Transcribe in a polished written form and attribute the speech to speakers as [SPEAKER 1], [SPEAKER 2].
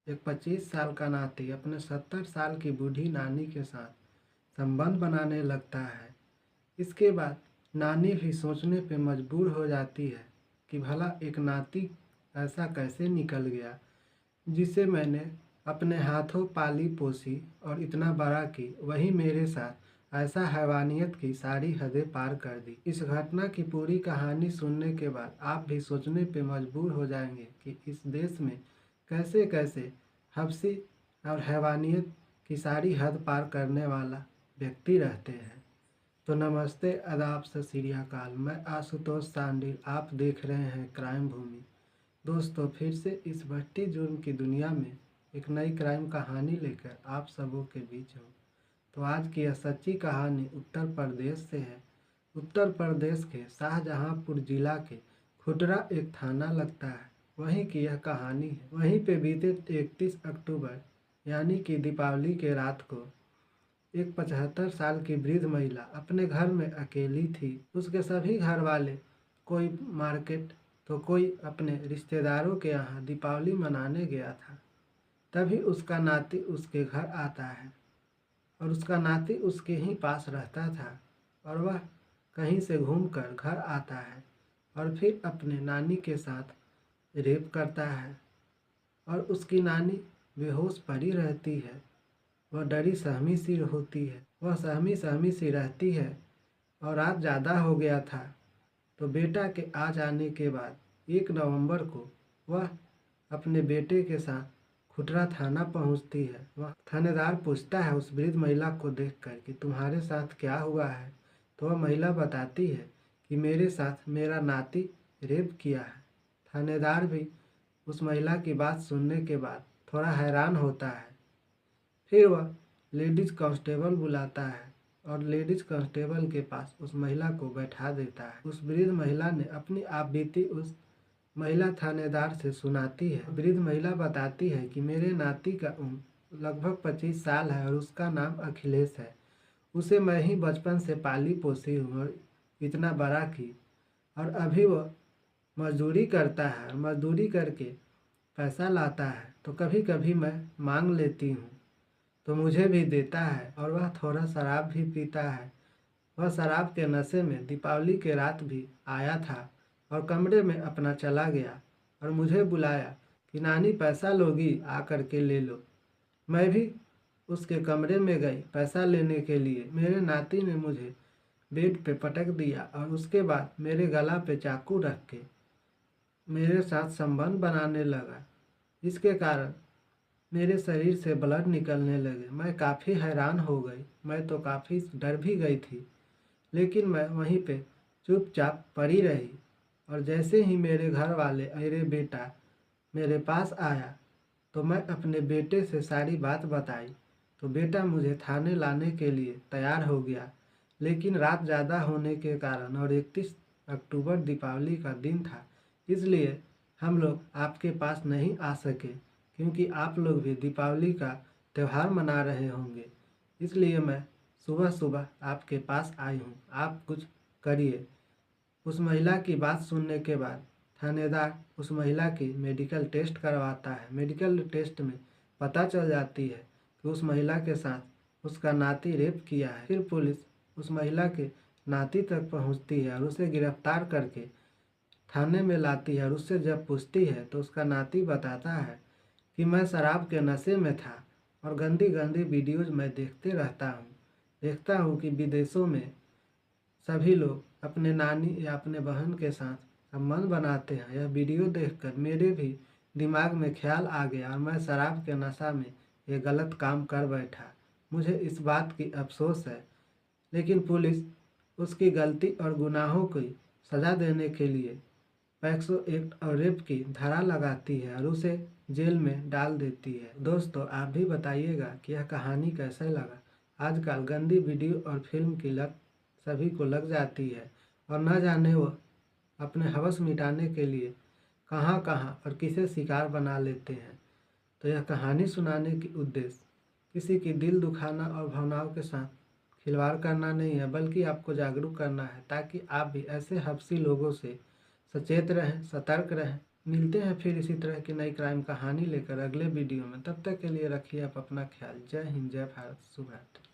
[SPEAKER 1] एक 25 साल का नाती अपने 70 साल की बूढ़ी नानी के साथ संबंध बनाने लगता है। इसके बाद नानी भी सोचने पे मजबूर हो जाती है कि भला एक नाती ऐसा कैसे निकल गया जिसे मैंने अपने हाथों पाली पोसी और इतना बड़ा की, वही मेरे साथ ऐसा हैवानियत की सारी हदें पार कर दी। इस घटना की पूरी कहानी सुनने के बाद आप भी सोचने पे मजबूर हो जाएंगे कि इस देश में कैसे कैसे हब्सी और हैवानियत की सारी हद पार करने वाला व्यक्ति रहते हैं। तो नमस्ते, आदाब, सत श्री अकाल। मैं आशुतोष सांडिल, आप देख रहे हैं क्राइम भूमि। दोस्तों, फिर से इस भट्टी जुर्म की दुनिया में एक नई क्राइम कहानी लेकर आप सबों के बीच हूँ। तो आज की यह सच्ची कहानी उत्तर प्रदेश से है। उत्तर प्रदेश के शाहजहांपुर जिला के खुटरा एक थाना लगता है, वहीं की यह कहानी है। वहीं पे बीते 31 अक्टूबर यानी कि दीपावली के रात को एक 75 साल की वृद्ध महिला अपने घर में अकेली थी। उसके सभी घर वाले, कोई मार्केट तो कोई अपने रिश्तेदारों के यहाँ दीपावली मनाने गया था। तभी उसका नाती उसके घर आता है और उसका नाती उसके ही पास रहता था और वह कहीं से घूमकर घर आता है और फिर अपने नानी के साथ रेप करता है और उसकी नानी बेहोश पड़ी रहती है। वह डरी सहमी सी होती है, वह सहमी सहमी सी रहती है और रात ज़्यादा हो गया था। तो बेटा के आ जाने के बाद 1 नवंबर को वह अपने बेटे के साथ खुटरा थाना पहुंचती है। वह थानेदार पूछता है उस वृद्ध महिला को देखकर कि तुम्हारे साथ क्या हुआ है। तो वह महिला बताती है कि मेरे साथ मेरा नाती रेप किया है। थानेदार भी उस महिला की बात सुनने के बाद थोड़ा हैरान होता है। फिर वह लेडीज कांस्टेबल बुलाता है और लेडीज कांस्टेबल के पास उस महिला को बैठा देता है। उस वृद्ध महिला ने अपनी आपबीती उस महिला थानेदार से सुनाती है। वृद्ध महिला बताती है कि मेरे नाती का उम्र लगभग 25 साल है और उसका नाम अखिलेश है। उसे मैं ही बचपन से पाली पोसी हूँ और इतना बड़ा की, और अभी वह मजदूरी करता है और मजदूरी करके पैसा लाता है। तो कभी कभी मैं मांग लेती हूँ तो मुझे भी देता है और वह थोड़ा शराब भी पीता है। वह शराब के नशे में दीपावली के रात भी आया था और कमरे में अपना चला गया और मुझे बुलाया कि नानी पैसा लोगी, आ कर के ले लो। मैं भी उसके कमरे में गई पैसा लेने के लिए। मेरे नाती ने मुझे बेड पे पटक दिया और उसके बाद मेरे गला पे चाकू रख के मेरे साथ संबंध बनाने लगा। इसके कारण मेरे शरीर से ब्लड निकलने लगे। मैं काफ़ी हैरान हो गई, मैं तो काफ़ी डर भी गई थी, लेकिन मैं वहीं पे चुपचाप पड़ी रही। और जैसे ही मेरे घर वाले, अरे बेटा, मेरे पास आया तो मैं अपने बेटे से सारी बात बताई। तो बेटा मुझे थाने लाने के लिए तैयार हो गया, लेकिन रात ज़्यादा होने के कारण और 31 अक्टूबर दीपावली का दिन था, इसलिए हम लोग आपके पास नहीं आ सके, क्योंकि आप लोग भी दीपावली का त्यौहार मना रहे होंगे। इसलिए मैं सुबह सुबह आपके पास आई हूँ, आप कुछ करिए। उस महिला की बात सुनने के बाद थानेदार उस महिला की मेडिकल टेस्ट करवाता है। मेडिकल टेस्ट में पता चल जाती है कि उस महिला के साथ उसका नाती रेप किया है। फिर पुलिस उस महिला के नाती तक पहुंचती है और उसे गिरफ्तार करके थाने में लाती है और उससे जब पूछती है तो उसका नाती बताता है कि मैं शराब के नशे में था और गंदी गंदी वीडियोज मैं देखता हूँ कि विदेशों में सभी लोग अपने नानी या अपने बहन के साथ संबंध बनाते हैं। यह वीडियो देखकर मेरे भी दिमाग में ख्याल आ गया और मैं शराब के नशा में ये गलत काम कर बैठा। मुझे इस बात की अफसोस है, लेकिन पुलिस उसकी गलती और गुनाहों की सज़ा देने के लिए पैक्सो एक्ट और रेप की धारा लगाती है और उसे जेल में डाल देती है। दोस्तों, आप भी बताइएगा कि यह कहानी कैसे लगा। आजकल गंदी वीडियो और फिल्म की लत सभी को लग जाती है और न जाने वो अपने हवस मिटाने के लिए कहाँ कहाँ और किसे शिकार बना लेते हैं। तो यह कहानी सुनाने की उद्देश्य किसी की दिल दुखाना और भावनाओं के साथ खिलवाड़ करना नहीं है, बल्कि आपको जागरूक करना है, ताकि आप भी ऐसे हब्सी लोगों से सचेत रहें, सतर्क रहें मिलते हैं फिर इसी तरह की नई क्राइम कहानी लेकर अगले वीडियो में। तब तक के लिए रखिए आप अपना ख्याल। जय हिंद, जय भारत, शुभ रात्रि।